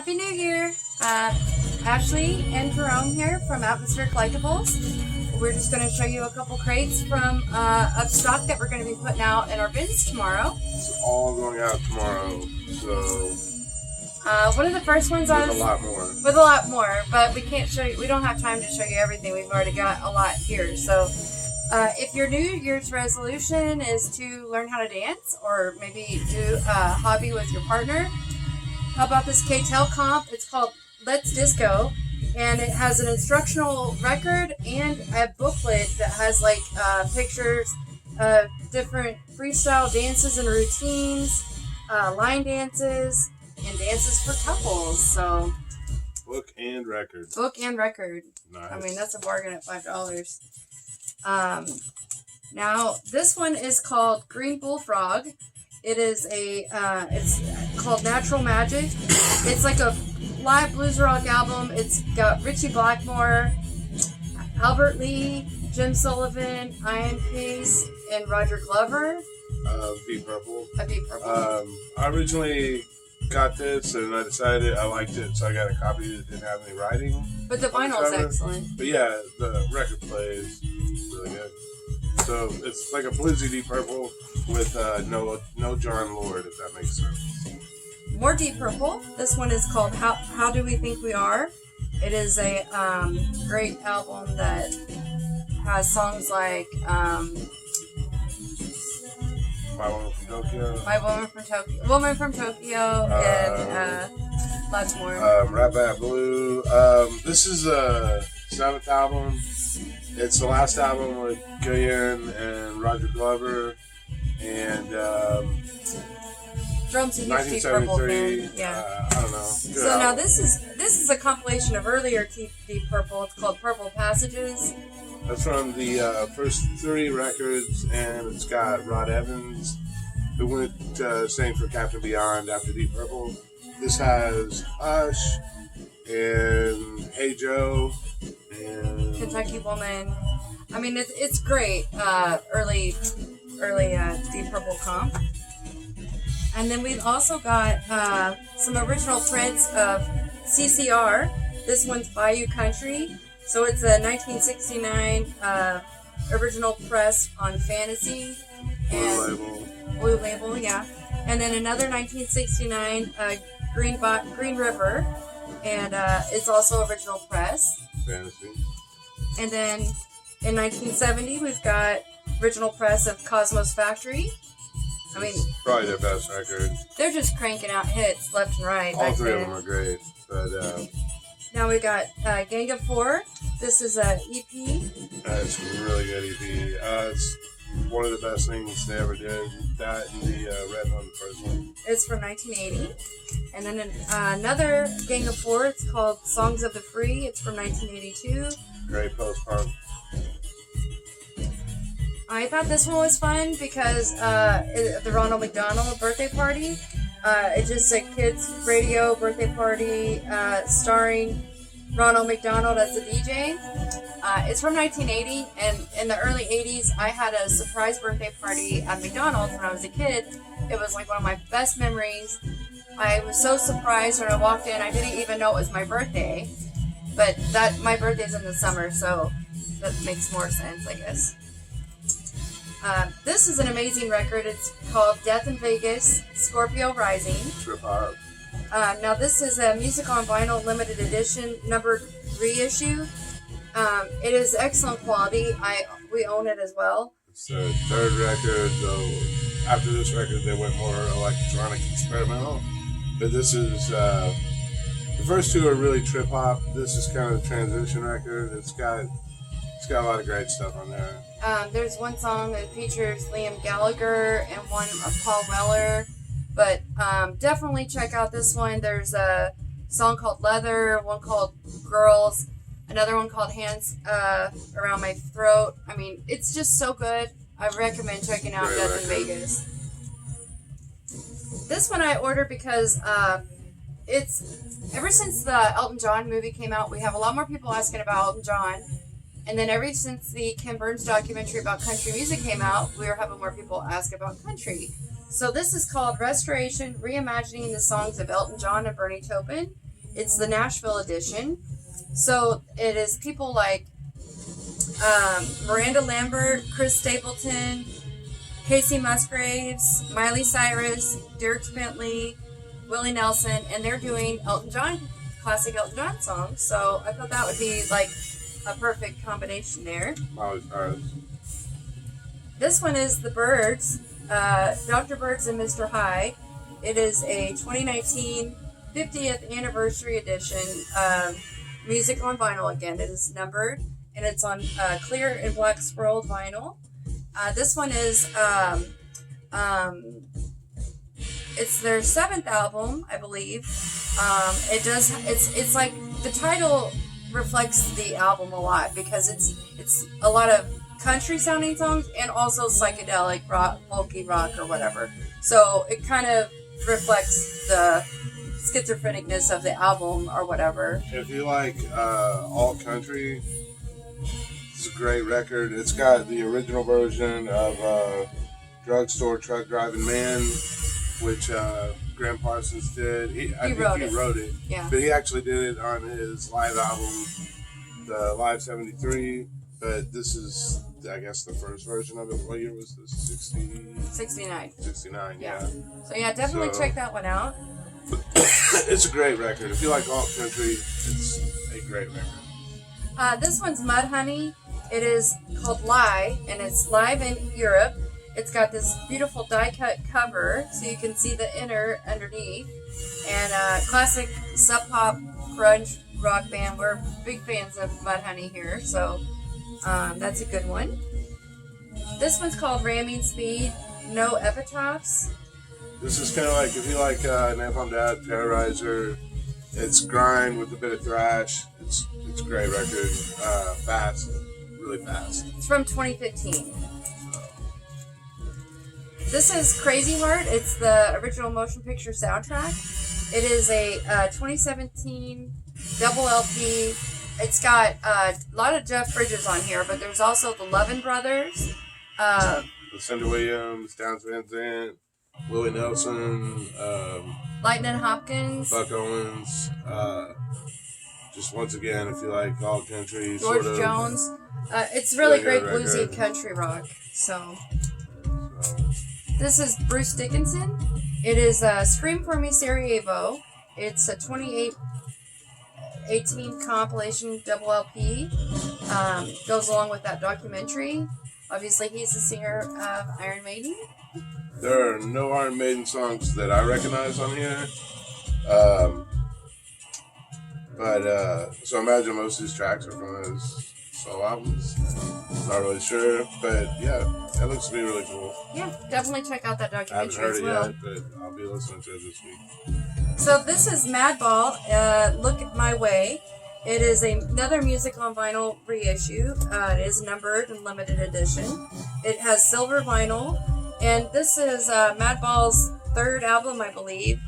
Happy New Year! Ashley and Jerome here from Atmosphere Collectibles. We're just going to show you a couple crates from of stock that we're going to be putting out in our bins tomorrow. It's all going out tomorrow, so one of the first ones with a lot more. With a lot more, but we can't show you. We don't have time to show you everything. We've already got a lot here. So, if your New Year's resolution is to learn how to dance, or maybe do a hobby with your partner, how about this K-Tel comp? It's called Let's Disco, and it has an instructional record and a booklet that has like pictures of different freestyle dances and routines, line dances, and dances for couples. So book and record. Nice. I mean, that's a bargain at $5. Now this one is called Green Bullfrog. It is it's called Natural Magic. It's like a live blues rock album. It's got Richie Blackmore, Albert Lee, Jim Sullivan, Ian Pace, and Roger Glover. Deep Purple. Deep Purple. I originally got this and I decided I liked it, so I got a copy that didn't have any writing. But the vinyl's excellent. But yeah, the record plays really good. So it's like a bluesy Deep Purple with no John Lord, if that makes sense. More Deep Purple. This one is called How Do We Think We Are? It is a great album that has songs like My Woman from Tokyo. Woman from Tokyo, and lots more. Rat Bat Blue. This is a 7th album. It's the last album with Gillian and Roger Glover, and Drums a huge Deep Purple fan. Yeah. I don't know. So now this is a compilation of earlier Deep Purple. It's called Purple Passages. That's from the first 3 records, and it's got Rod Evans, who went sang for Captain Beyond after Deep Purple. This has Hush and Hey Joe and Kentucky Woman. I mean, it's great. Early Deep Purple comp. And then we've also got some original prints of CCR. This one's Bayou Country. So it's a 1969 original press on Fantasy. Blue Label, yeah. And then another 1969 Green River. And it's also original press. Fantasy. And then in 1970, we've got original press of Cosmos Factory. I mean, probably their best record. They're just cranking out hits left and right. All 3 of them are great. But now we got Gang of 4. This is a EP. It's a really good EP. It's one of the best things they ever did. That and the Red One, the first one. It's from 1980. And then another Gang of 4. It's called Songs of the Free. It's from 1982. Great post-punk. I thought this one was fun because the Ronald McDonald birthday party. It's just a kids' radio birthday party starring Ronald McDonald as the DJ. It's from 1980, and in the early 80s, I had a surprise birthday party at McDonald's when I was a kid. It was like one of my best memories. I was so surprised when I walked in. I didn't even know it was my birthday, but my birthday's in the summer, so that makes more sense, I guess. This is an amazing record. It's called Death in Vegas, Scorpio Rising. Trip hop. Now this is a Music on Vinyl limited edition, number reissue. It is excellent quality. We own it as well. It's their 3rd record, though. After this record, they went more electronic experimental. But this is the first 2 are really trip hop. This is kind of the transition record. It's got a lot of great stuff on there. There's one song that features Liam Gallagher and one of Paul Weller. But definitely check out this one. There's a song called Leather, one called Girls, another one called Hands Around My Throat. I mean, it's just so good. I recommend checking out Death in Vegas. This one I ordered because it's ever since the Elton John movie came out, we have a lot more people asking about Elton John. And then ever since the Ken Burns documentary about country music came out, we were having more people ask about country. So this is called Restoration, Reimagining the Songs of Elton John and Bernie Taupin. It's the Nashville edition. So it is people like Miranda Lambert, Chris Stapleton, Casey Musgraves, Miley Cyrus, Dirk Bentley, Willie Nelson, and they're doing Elton John, classic Elton John songs. So I thought that would be like a perfect combination there. Miley Cyrus. This one is The Byrds, Dr. Byrds and Mr. High. It is a 2019 50th anniversary edition. Music on vinyl again. It is numbered, and it's on clear and black scrolled vinyl. This one is it's their 7th album, I believe. It's like the title reflects the album a lot because it's a lot of country sounding songs and also psychedelic rock, folky rock or whatever. So it kind of reflects the schizophrenicness of the album or whatever. If you like alt country, it's a great record. It's got the original version of Drugstore Truck Driving Man, which Graham Parsons did. I think he wrote it. Yeah. But he actually did it on his live album, the Live 73. But this is, I guess, the first version of it. What year was this? 69. 69, yeah. So yeah, definitely check that one out. It's a great record. If you like alt country, it's a great record. This one's Mudhoney. It is called Lie, and it's live in Europe. It's got this beautiful die-cut cover, so you can see the inner underneath. And classic sub-pop grunge rock band. We're big fans of Mudhoney here, so that's a good one. This one's called Ramming Speed, No Epitaphs. This is kind of like, if you like Napalm Dad, Terrorizer, it's grind with a bit of thrash. It's a great record. Fast, really fast. It's from 2015. This is Crazy Heart. It's the original motion picture soundtrack. It is a 2017 double LP. It's got a lot of Jeff Bridges on here, but there's also the Lovin' Brothers. Lucinda Williams, Downs Van Zandt, Willie Nelson, Lightnin' Hopkins, Buck Owens. Just once again, if you like alt country, George Jones. It's really great bluesy and country rock. So this is Bruce Dickinson. It is Scream for Me Sarajevo. It's a 2018 compilation double LP. Goes along with that documentary. Obviously, he's the singer of Iron Maiden. There are no Iron Maiden songs that I recognize on here. So I imagine most of these tracks are from his solo albums. Not really sure, but yeah, that looks to be really cool. Yeah, definitely check out that documentary as well. I haven't heard it yet, but I'll be listening to it this week. So this is Madball, Look at My Way. It is another music on vinyl reissue. It is numbered and limited edition. It has silver vinyl, and this is Madball's 3rd album, I believe.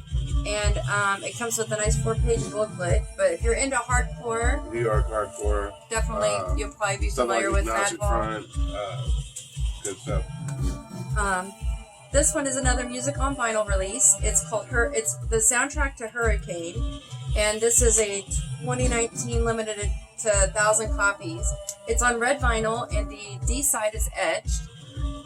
And it comes with a nice 4-page booklet. But if you're into hardcore, New York hardcore, definitely you'll probably be familiar with Madball. Good stuff. This one is another music on vinyl release. It's called It's the soundtrack to Hurricane, and this is a 2019 limited to 1,000 copies. It's on red vinyl, and the D side is etched,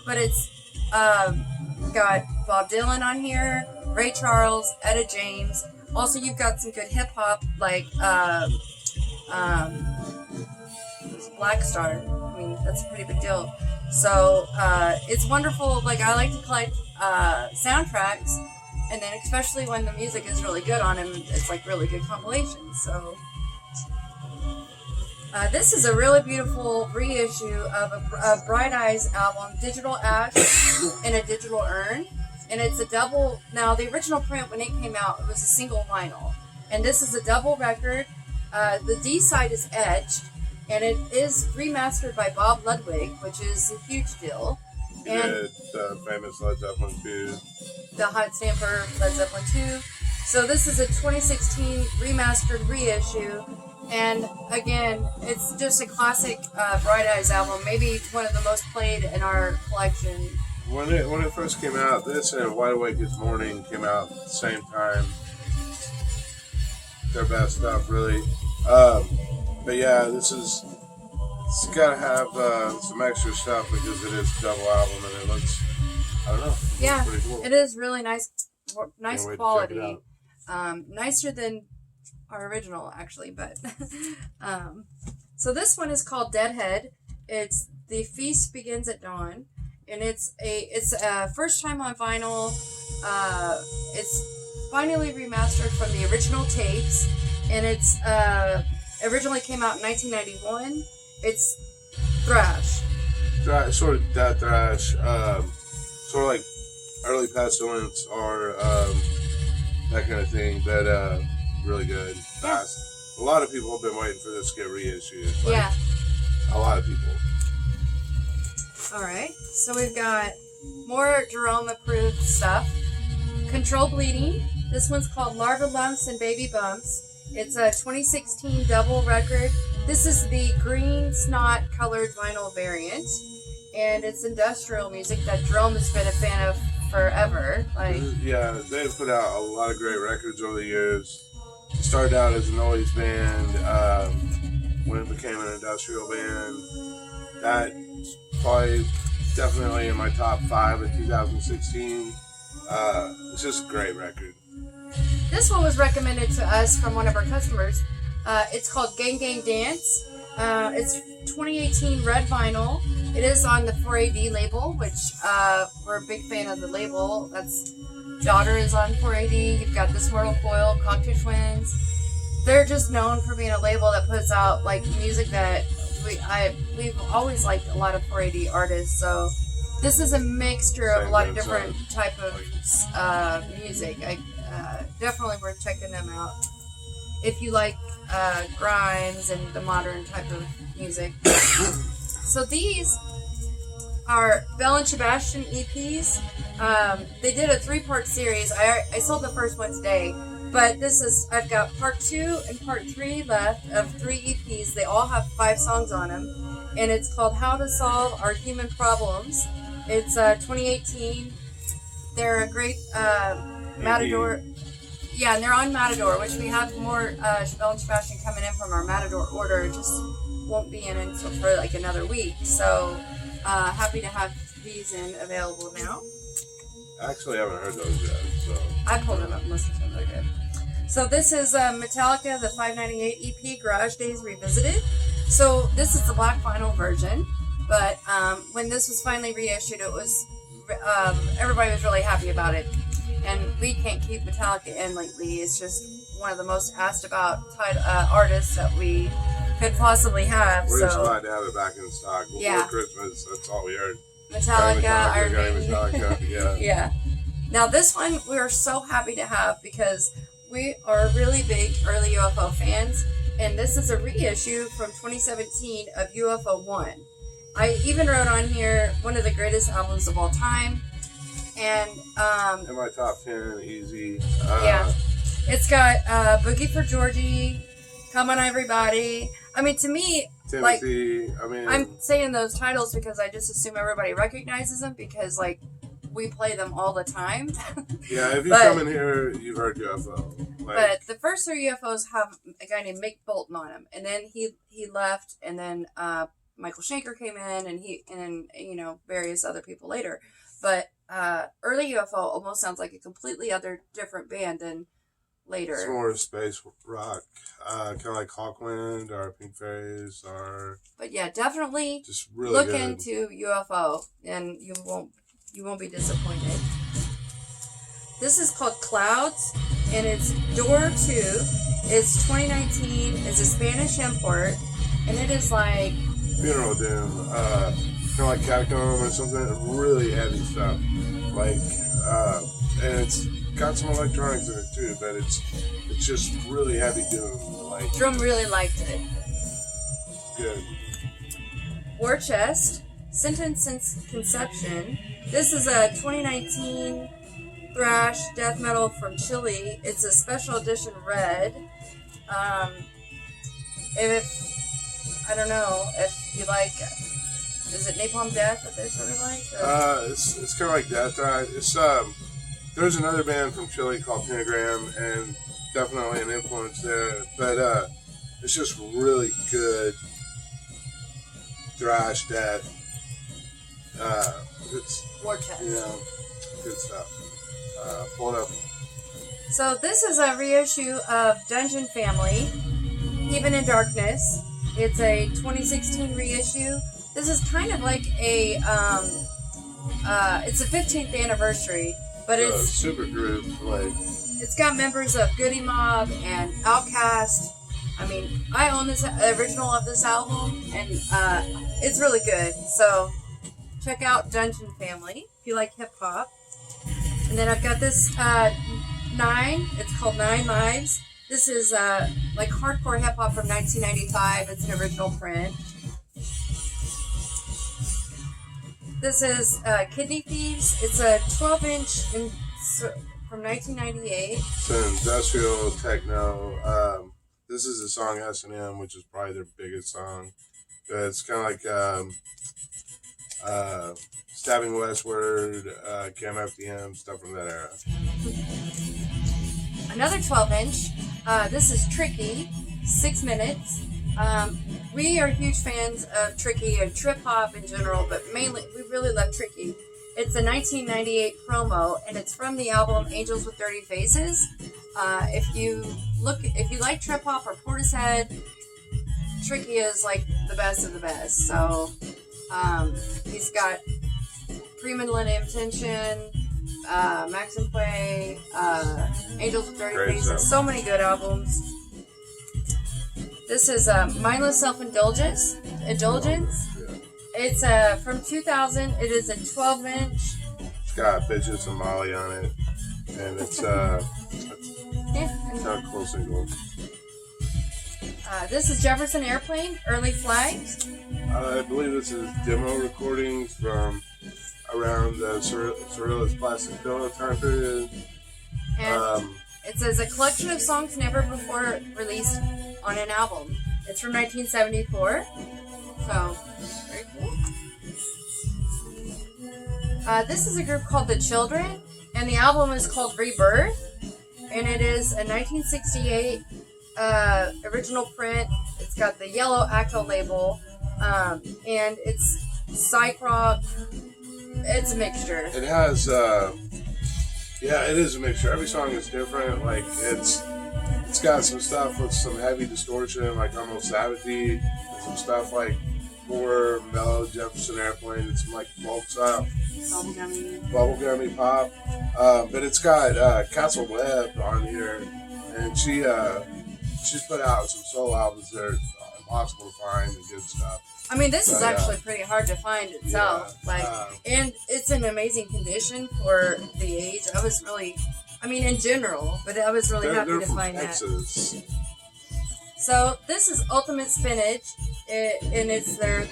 but it's got Bob Dylan on here, Ray Charles, Etta James. Also, you've got some good hip hop like Black Star. I mean, that's a pretty big deal. So it's wonderful. Like, I like to collect soundtracks, and then especially when the music is really good on them, it's like really good compilations. So this is a really beautiful reissue of a Bright Eyes album, Digital Ash in a Digital Urn, and it's a double. Now, the original print when it came out, it was a single vinyl, and this is a double record. The D side is etched, and it is remastered by Bob Ludwig, which is a huge deal. He did the famous Led Zeppelin 2. The Hot Stamper Led Zeppelin 2. So this is a 2016 remastered reissue, and again, it's just a classic Bright Eyes album, maybe one of the most played in our collection. When it first came out, this and Wide Awake This Morning came out at the same time. their best stuff, really. But yeah, it's gotta have some extra stuff because it is a double album and it looks, I don't know, Yeah, pretty cool. it is really nice Can't wait to check quality. it out. Nicer than our original, actually. But so this one is called Deadhead. It's The Feast Begins at Dawn, and it's a first time on vinyl. It's finally remastered from the original tapes, and it's originally came out in 1991. It's thrash. Sort of death thrash, sort of like early Pestilence or that kind of thing, but really good, fast. A lot of people have been waiting for this to get reissued. Yeah. A lot of people. Alright, so we've got more Jerome approved stuff. Control Bleeding. This one's called Larva Lumps and Baby Bumps. It's a 2016 double record. This is the green snot colored vinyl variant. And it's industrial music that Jerome has been a fan of forever. Yeah, they've put out a lot of great records over the years. It started out as a noise band, when it became an industrial band. That's probably definitely in my top 5 of 2016. It's just a great record. This one was recommended to us from one of our customers. It's called Gang Gang Dance. It's 2018 red vinyl. It is on the 4AD label, which we're a big fan of the label. That's Daughter is on 4AD. You've got This Mortal Coil, Cocktail Twins. They're just known for being a label that puts out like music that we've always liked a lot of 4AD artists. So this is a mixture of a lot of different type of music. Definitely worth checking them out if you like Grimes and the modern type of music. So these are Bell and Sebastian EPs. They did a 3-part series. I sold the first one today, but I've got part 2 and part 3 left of 3 EPs. They all have 5 songs on them, and it's called How to Solve Our Human Problems. It's 2018. They're a great Matador. Yeah, and they're on Matador, which we have more Bell and Sebastian coming in from our Matador order. It just won't be in until for like another week. So happy to have these in available now. Actually, I haven't heard those yet, so I pulled them up and listened to them. They're good. So this is Metallica, the 598 EP, Garage Days Revisited. So this is the black vinyl version, but when this was finally reissued, it was everybody was really happy about it. And we can't keep Metallica in lately. It's just one of the most asked about artists that we could possibly have. We're just glad to have it back in stock before Christmas. That's all we heard. Metallica, Iron Maiden. Metallica, yeah. Now this one we are so happy to have because we are really big early UFO fans, and this is a reissue from 2017 of UFO 1. I even wrote on here one of the greatest albums of all time. And in my top 10, easy. Yeah, it's got Boogie for Georgie, Come On Everybody. I mean, to me, Timothy. I'm saying those titles because I just assume everybody recognizes them because we play them all the time. Yeah, if you come in here, you've heard UFO. But the first 3 UFOs have a guy named Mick Bolton on them, and then he left, and then Michael Schenker came in, and various other people later. But early UFO almost sounds like a completely other different band than later. It's more space rock, kind of like Hawkwind or Pink Fairies or. But yeah, definitely just really look good. into UFO, and you won't be disappointed. This is called Clouds, and it's Door 2. It's 2019. It's a Spanish import, and it is like Funeral Doom. Kind of like Catacomb or something, really heavy stuff. And it's got some electronics in it too, but it's just really heavy doom. Drum really liked it. Good. War Chest, Sentence Since Conception. This is a 2019 thrash death metal from Chile. It's a special edition red. I don't know if you like. Is it Napalm Death that they're sort of like? It's kind of like Death. There's another band from Chile called Pentagram, and definitely an influence there. But it's just really good thrash death. It's Vortex. good stuff. Pull it up. So this is a reissue of Dungeon Family, Even in Darkness. It's a 2016 reissue. This is kind of like a, it's a 15th anniversary, but it's super group. Like, it's got members of Goody Mob and Outkast. I mean, I own this original of this album, and it's really good. So check out Dungeon Family if you like hip hop. And then I've got this 9. It's called 9 Lives. This is like hardcore hip hop from 1995. It's an original print. This is Kidney Thieves. It's a 12-inch from 1998. It's an industrial techno. This is the song S&M, which is probably their biggest song. It's kind of like Stabbing Westward, Cam FDM, stuff from that era. Another 12-inch. This is Tricky, 6 minutes. We are huge fans of Tricky and trip hop in general, but mainly we really love Tricky. It's a 1998 promo, and it's from the album Angels with Dirty Faces. If you like trip hop or Portishead, Tricky is like the best of the best. So he's got Pre-Millennium Intention, Max and Quay, Angels with Dirty Faces. Stuff. So many good albums. This is Mindless Self-Indulgence. It's from 2000. It is a 12-inch. It's got Bitches and Molly on it, and it's not a cool single. This is Jefferson Airplane, Early Flight. I believe this is demo recordings from around the Surrealist Plastic Pillow time period. And it says a collection of songs never before released on an album. It's from 1974. So, very cool. This is a group called The Children, and the album is called Rebirth, and it is a 1968 original print. It's got the yellow Acto label, and it's psych rock. It's a mixture. It has, it is a mixture. Every song is different. Like, it's got some stuff with some heavy distortion, like almost Sabbath-y, and some stuff like more mellow Jefferson Airplane, and some like folk style. Bubblegummy pop. But it's got Castle Webb on here, and she's put out some solo albums that are impossible to find and good stuff. I mean, this is actually pretty hard to find itself. And it's in amazing condition for the age. I was really, in general, but I was really happy to find Texas. that. So this is Ultimate Spinach, and it's their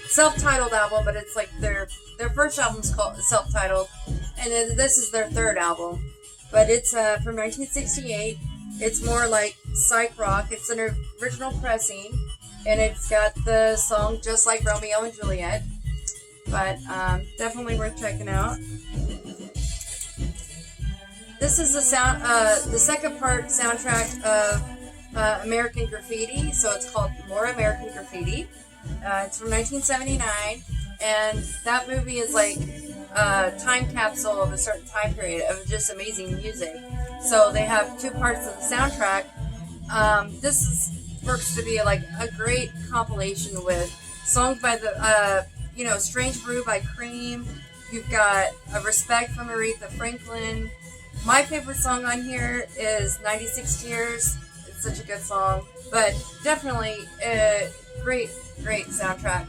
self-titled album, but it's like their first album's called self-titled, and then this is their third album. But it's from 1968. It's more like psych rock. It's an original pressing, and it's got the song Just Like Romeo and Juliet. But definitely worth checking out. This is the second part soundtrack of American Graffiti, so it's called More American Graffiti. It's from 1979, and that movie is like a time capsule of a certain time period of just amazing music. So they have 2 parts of the soundtrack. This works to be like a great compilation with songs by the, Strange Brew by Cream. You've got A Respect from Aretha Franklin. My favorite song on here is 96 Tears. It's such a good song, but definitely a great soundtrack.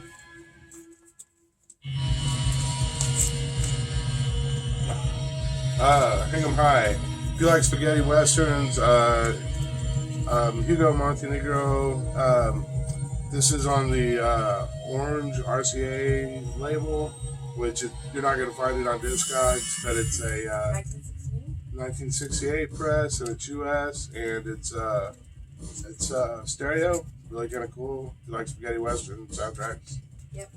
Hang 'em High. If you like spaghetti westerns, Hugo Montenegro. This is on the Orange RCA label, which you're not going to find it on Discogs, but it's a 1968 press, and it's US, and it's stereo. Really kind of cool. If you like spaghetti western soundtracks. Yep.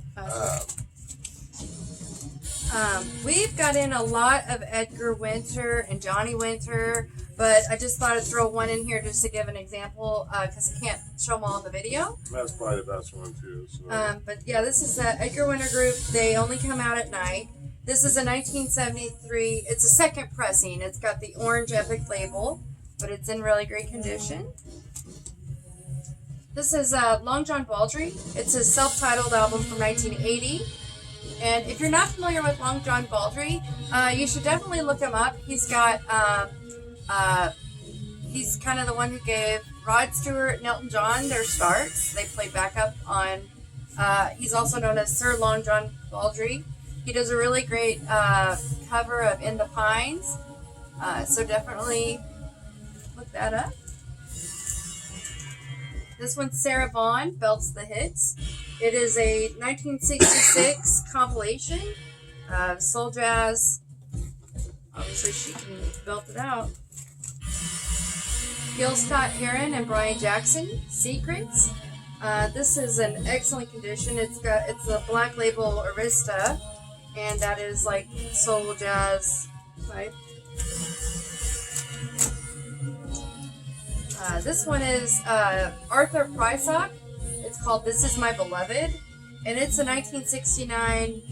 We've got in a lot of Edgar Winter and Johnny Winter. but I just thought I'd throw one in here just to give an example because I can't show them all in the video. That's probably the best one too. So. But yeah, this is the Edgar Winter Group. They only come out at night. This is a 1973. It's a second pressing. It's got the orange Epic label, but it's in really great condition. This is Long John Baldry. It's a self-titled album from 1980. And if you're not familiar with Long John Baldry, you should definitely look him up. He's got, he's kind of the one who gave Rod Stewart and Elton John their starts. They played backup on, he's also known as Sir Long John Baldry. He does a really great cover of In the Pines, so definitely look that up. This one's Sarah Vaughan, Belts the Hits. It is a 1966 compilation of soul jazz. Obviously, she can belt it out. Gil Scott-Heron and Brian Jackson, Secrets. This is in excellent condition. It's a black label Arista, and that is like soul jazz type. This one is Arthur Prysock. It's called This Is My Beloved, and it's a 1969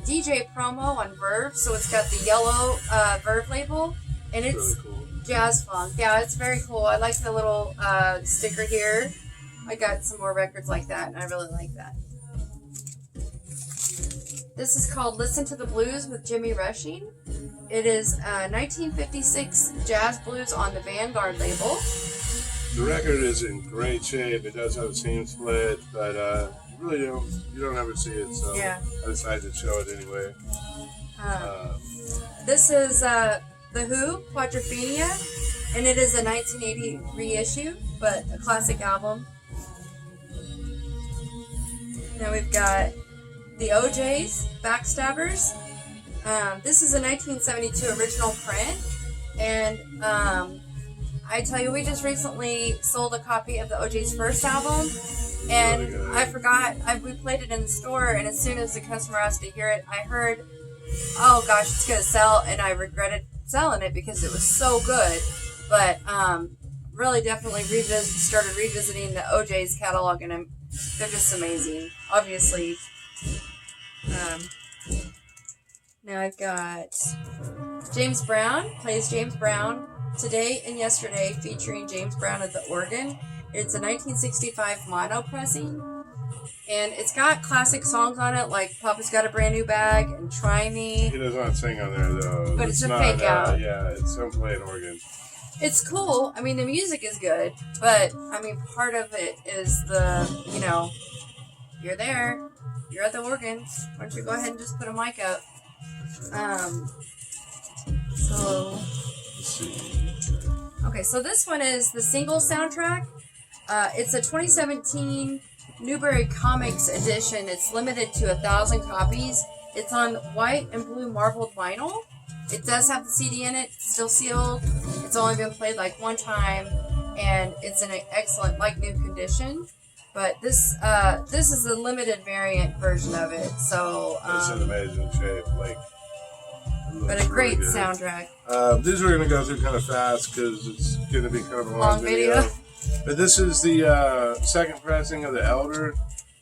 DJ promo on Verve, so it's got the yellow Verve label, and it's really cool. Jazz funk. Yeah, it's very cool. I like the little sticker here. I got some more records like that, and I really like that. This is called Listen to the Blues with Jimmy Rushing. It is 1956 jazz blues on the Vanguard label. The record is in great shape. It does have a seam split, but you don't ever see it, so yeah. I decided to show it anyway. This is The Who, Quadrophenia, and it is a 1980 reissue, but a classic album. Now we've got the OJs, Backstabbers. This is a 1972 original print, and I tell you, we just recently sold a copy of the OJ's first album, and really I forgot, we played it in the store, and as soon as the customer asked to hear it, I heard, oh gosh, it's going to sell, and I regretted selling it because it was so good, but really definitely started revisiting the OJ's catalog, and they're just amazing, obviously. Now I've got James Brown, plays James Brown, Today and Yesterday, featuring James Brown at the organ. It's a 1965 mono pressing, and it's got classic songs on it like Papa's Got a Brand New Bag and Try Me. He does not sing on there though. But it's a not, fake out. Yeah, it's him playing organ. It's cool. I mean, the music is good, but I mean, part of it is you're there, you're at the organ. Why don't you go ahead and just put a mic up? Okay, so this one is the single soundtrack. It's a 2017 Newbery Comics edition. It's limited to 1,000 copies. It's on white and blue marbled vinyl. It does have the CD in it, still sealed. It's only been played like one time, and it's in an excellent, like new condition. But this is the limited variant version of it. So it's in amazing shape, but a great really soundtrack. These are going to go through kind of fast because it's going to be kind of a long video. But this is the second pressing of The Elder.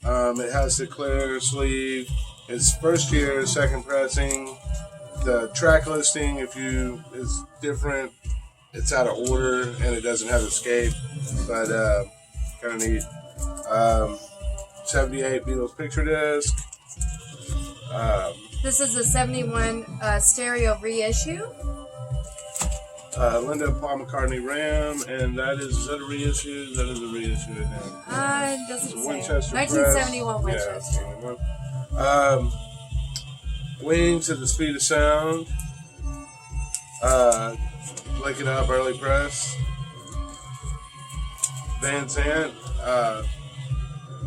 It has the clear sleeve. It's first year, second pressing. The track listing, is different. It's out of order and it doesn't have escape, but kind of neat. 78 Beatles picture disc. This is a 71 stereo reissue. Linda Paul McCartney Ram, and is that a reissue? That is a reissue. It doesn't say. Winchester 1971 press. Winchester. Yeah, Wings at the Speed of Sound. Lick It Up early press. Van Zandt.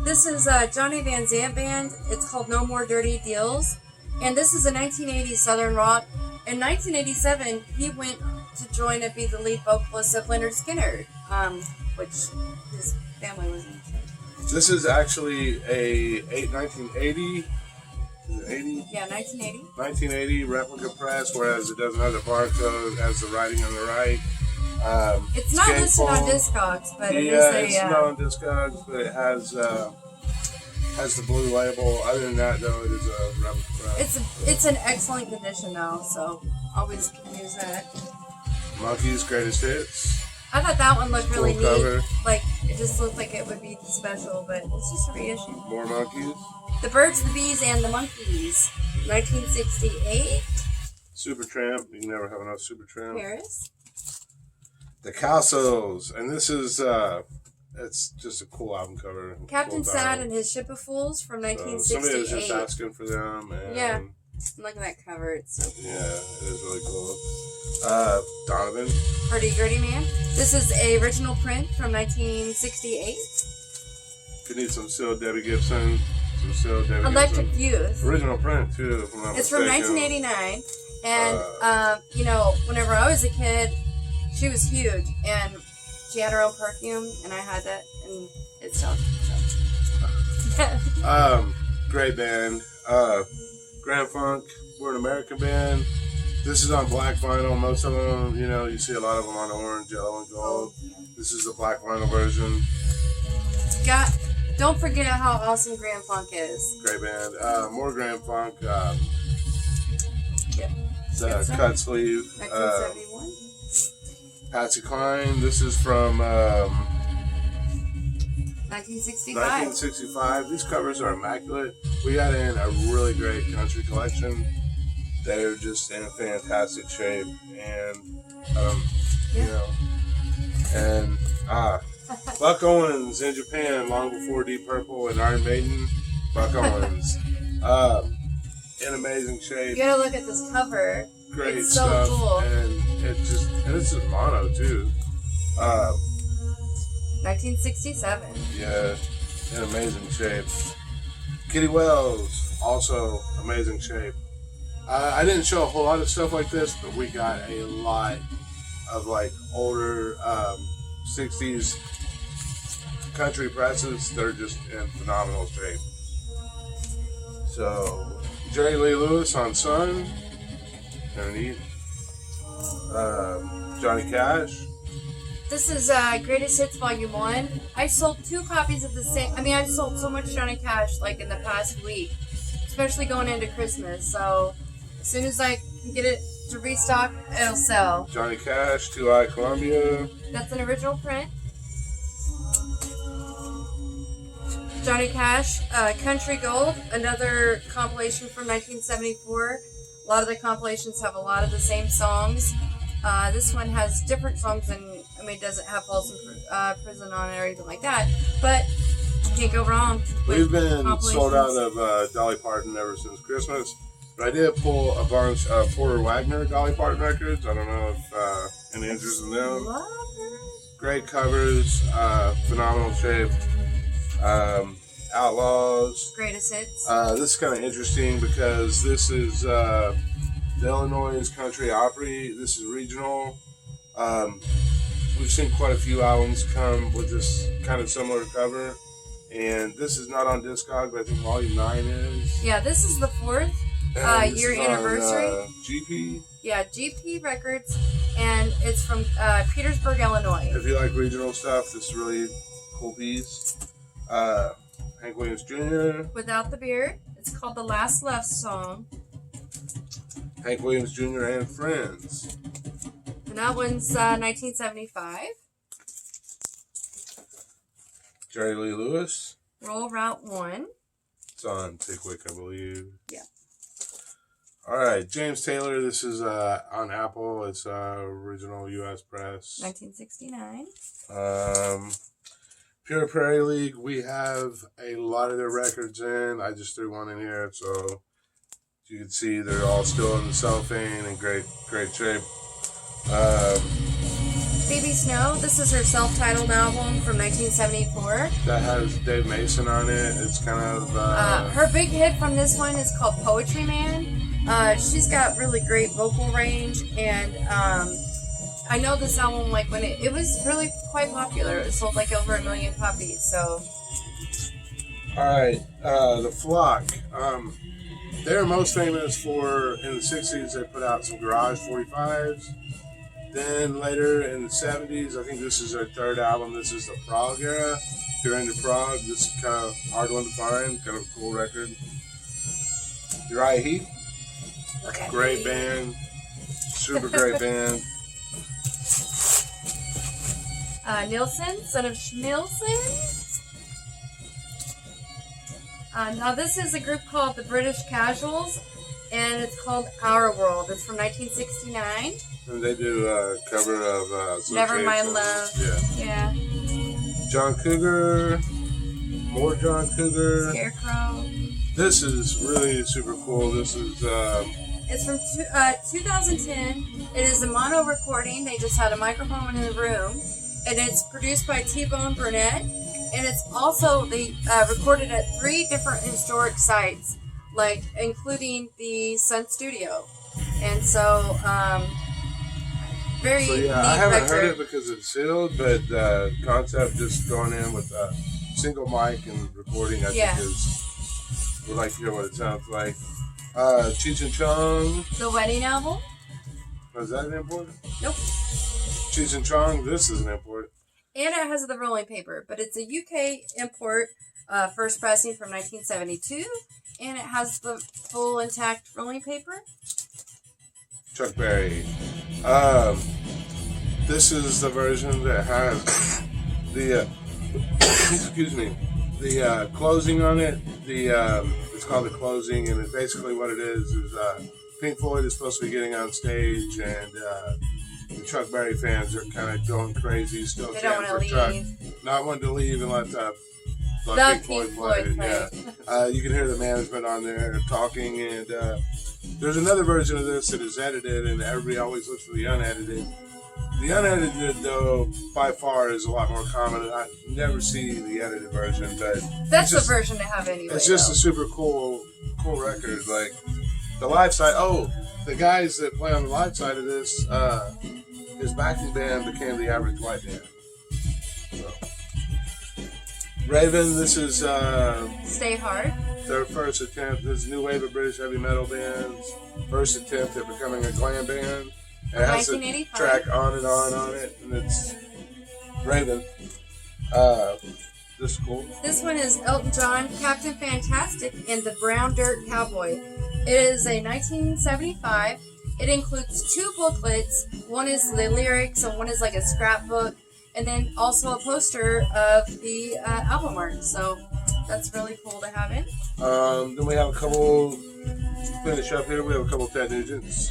This is Johnny Van Zandt Band. It's called No More Dirty Deals. And this is a 1980 Southern rock. In 1987, he went to join and be the lead vocalist of Lynyrd Skynyrd, which his family was in. This is actually a 1980. Is it 80? Yeah, 1980. 1980 replica press, whereas it doesn't have the barcode, it has the writing on the right. It's not listed on Discogs, but it is a... it's not on Discogs, but it has the blue label. Other than that, though, it is a replica. It's an excellent condition, though, so always can use that. Monkeys' Greatest Hits. I thought that one looked really Cool neat. cover. Like, it just looked like it would be special, but it's just a reissue. More Monkeys. The Birds, the Bees, and the Monkeys. 1968. Supertramp. You can never have enough Supertramp. Paris. The Castles. And this is, it's just a cool album cover. Captain Cool Sad title. and His Ship of Fools from So 1968. somebody was just asking for them. And Yeah. Look at that cover. It's so cool. yeah, it is really cool. Donovan. Pretty Gritty Man. This is a original print from 1968. Could need some Still Debbie Gibson. Electric Youth. Original print, too, if I'm not It's from mistaken. 1989. And, you know, whenever I was a kid, she was huge. And she had her own perfume, and I had that, and it sucked. So. Great band. Grand Funk. We're an American band. This is on black vinyl. Most of them, you know, you see a lot of them on orange, yellow, and gold. This is the black vinyl version. Don't forget how awesome Grand Funk is. Great band. More Grand Funk. Yep. The cut sleeve. 1971. Patsy Cline. This is from 1965. 1965. These covers are immaculate. We got in a really great country collection. They're just in fantastic shape, and you know, and Buck Owens in Japan long before Deep Purple and Iron Maiden. Buck Owens, in amazing shape. You gotta look at this cover. Great It's so stuff, cool. and this is mono too. 1967. Yeah, in amazing shape. Kitty Wells, also amazing shape. I didn't show a whole lot of stuff like this, but we got a lot of like older 60s country presses that are just in phenomenal shape. So, Jerry Lee Lewis on Sun, kind of neat. Johnny Cash. This is Greatest Hits Volume 1. I sold 2 copies of the same. I mean, I've sold so much Johnny Cash like in the past week, especially going into Christmas. So as soon as I can get it to restock, it'll sell. Johnny Cash, 2i Columbia. That's an original print. Johnny Cash, Country Gold, another compilation from 1974. A lot of the compilations have a lot of the same songs. This one has different songs, and I mean, it doesn't have Folsom Prison on it or anything like that. But you can't go wrong. We've been sold out of Dolly Parton ever since Christmas. But I did pull a bunch of Porter Wagner Dolly Parton records. I don't know if any interest in them. Love her. Great covers, phenomenal shape. Outlaws. Greatest Hits. This is kind of interesting because this is the Illinois Country Opry. This is regional. We've seen quite a few albums come with this kind of similar cover. And this is not on Discog, but I think Volume 9 is. Yeah, this is the 4th year anniversary. GP. Yeah, GP Records, and it's from Petersburg, Illinois. If you like regional stuff, this is really cool piece. Hank Williams Jr. Without the Beard. It's called The Last Love Song. Hank Williams Jr. and Friends. And that one's 1975. Jerry Lee Lewis. Roll Route 1. It's on Tickwick, I believe. Yeah. All right, James Taylor. This is on Apple. It's original U.S. press. 1969. Pure Prairie League. We have a lot of their records in. I just threw one in here, so you can see they're all still in the cellophane in great shape. Phoebe Snow. This is her self-titled album from 1974. That has Dave Mason on it. It's kind of her big hit from this one is called Poetry Man. She's got really great vocal range, and I know this album, like, when it was really quite popular. It sold like over 1 million copies, so. Alright, The Flock. They're most famous for, in the 60s, they put out some Garage 45s. Then later in the 70s, I think this is their third album. This is the Prague era. If you're into Prague, this is kind of hard one to find. Kind of a cool record. Uriah Heep, great band, super great band. Nielsen, son of Schmilson. Now this is a group called the British Casuals, and it's called Our World. It's from 1969. And they do a cover of Never Mind Love. Yeah. Yeah. John Cougar, more John Cougar. Scarecrow. This is really super cool. This is It's from 2010. It is a mono recording. They just had a microphone in the room, and it's produced by T-Bone Burnett. And it's also they recorded at 3 different historic sites, like including the Sun Studio. And so, very neat I haven't record. heard it because it's sealed, but the concept just going in with a single mic and recording, I think is. Would like to hear what it sounds like. Cheech and Chong. The Wedding album. Is that an import? Nope. Cheech and Chong. This is an import. And it has the rolling paper, but it's a UK import, first pressing from 1972, and it has the full intact rolling paper. Chuck Berry. This is the version that has the excuse me, the closing on it. It's called the closing, and basically what it is Pink Floyd is supposed to be getting on stage, and the Chuck Berry fans are kind of going crazy, still chanting for Chuck, not wanting to leave and let Pink Floyd play. Yeah, you can hear the management on there talking, and there's another version of this that is edited, and everybody always looks for the unedited. The unedited, though, by far is a lot more common, and I never see the edited version, but that's the version to have anyway. It's just a super cool record. Like the live side. Oh, the guys that play on the live side of this, his backing band became the Average White Band. So. Raven, this is Stay Hard. Their first attempt. This new wave of British heavy metal bands. First attempt at becoming a glam band. It has a track on it, and it's Raven. This is cool. This one is Elton John, Captain Fantastic, and the Brown Dirt Cowboy. It is a 1975. It includes 2 booklets. One is the lyrics, and one is like a scrapbook, and then also a poster of the album art. So that's really cool to have in. Then we have a couple. To finish up here, we have a couple Ted Nugents.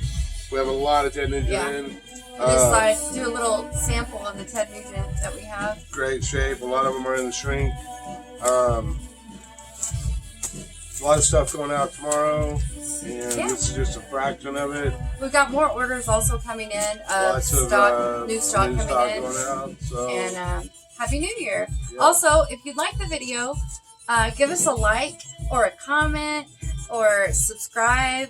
We have a lot of Ted Nugent in. This side, do a little sample of the Ted Nugent that we have. Great shape. A lot of them are in the shrink. A lot of stuff going out tomorrow, and this is just a fraction of it. We've got more orders also coming in. Lots of new stock coming in. Going out, so. And Happy New Year. Yeah. Also, if you'd like the video, give us a like or a comment or subscribe.